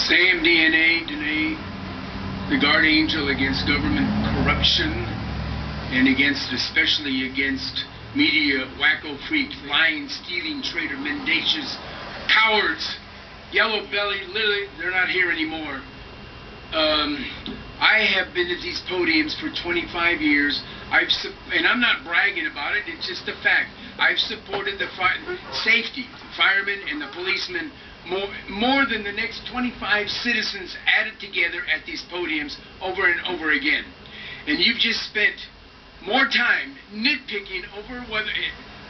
Same DNA, the guard angel against government corruption and especially against media, wacko freaks, lying, stealing, traitor, mendacious, cowards, yellow belly, literally, they're not here anymore. I have been at these podiums for 25 years. And I'm not bragging about it, it's just a fact. I've supported the safety, the firemen and the policemen more than the next 25 citizens added together at these podiums over and over again. And you've just spent more time nitpicking over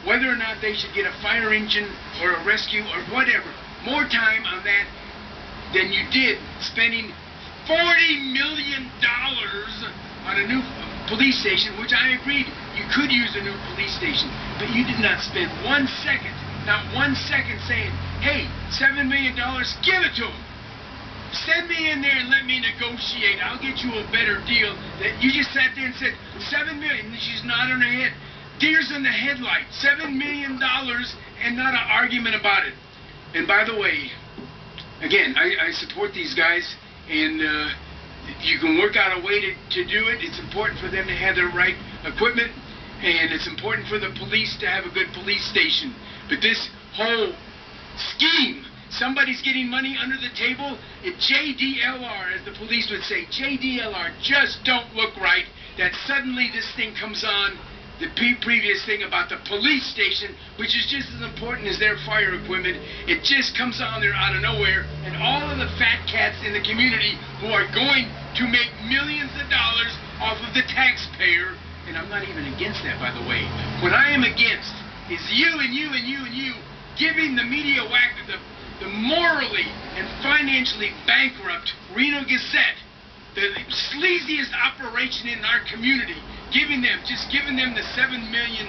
whether or not they should get a fire engine or a rescue or whatever. More time on that than you did spending $40 million on a new police station, which I agreed you could use a new police station, but you did not spend 1 second, not 1 second saying, hey, $7 million, give it to them. Send me in there and let me negotiate. I'll get you a better deal. That you just sat there and said, $7 million, and she's nodding her head. Deers in the headlights, $7 million, and not an argument about it. And by the way, again, I support these guys, and you can work out a way to do it. It's important for them to have their right equipment, and it's important for the police to have a good police station. But this whole scheme, somebody's getting money under the table. If JDLR, as the police would say, JDLR just don't look right, that suddenly this thing comes on, the previous thing about the police station, which is just as important as their fire equipment, it just comes on there out of nowhere, and all of the fat cats in the community who are going to make millions of dollars off of the taxpayer, and I'm not even against that, by the way. What I am against is you and you and you and you giving the media whack, the morally and financially bankrupt Reno Gazette, the sleaziest operation in our community, giving them the $7 million.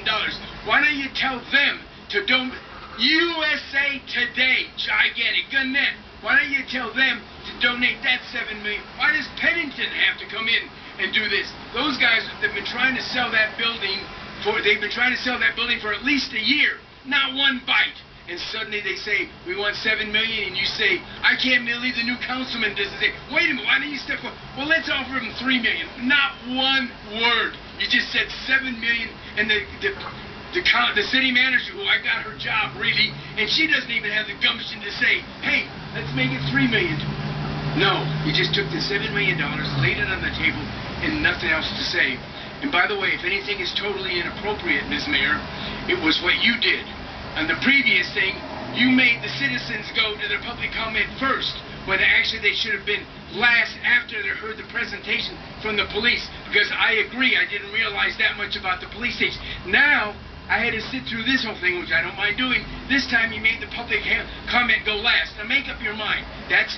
Why don't you tell them to donate? USA Today, gigantic, Gannett, why don't you tell them to donate that $7 million? Why does Pennington have to come in and do this? Those guys have been trying to sell that building for at least a year, not one bite. And suddenly they say, we want $7 million, and you say, I can't believe the new councilman doesn't say, wait a minute, why don't you step forward? Well, let's offer him $3 million. Not one word. You just said $7 million, and the city manager, who I got her job, really, and she doesn't even have the gumption to say, hey, let's make it $3 million. No, you just took the $7 million, laid it on the table, and nothing else to say. And by the way, if anything is totally inappropriate, Ms. Mayor, it was what you did. On the previous thing, you made the citizens go to their public comment first, when actually they should have been last after they heard the presentation from the police. Because I agree, I didn't realize that much about the police station. Now, I had to sit through this whole thing, which I don't mind doing. This time you made the public comment go last. Now make up your mind. That's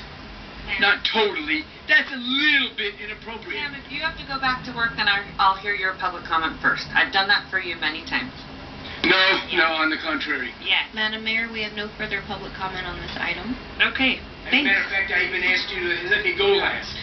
not totally, that's a little bit inappropriate. Sam, if you have to go back to work, then I'll hear your public comment first. I've done that for you many times. No, on the contrary. Yes. Madam Mayor, we have no further public comment on this item. Okay, As a thanks. matter of fact, I even asked you to let me go last.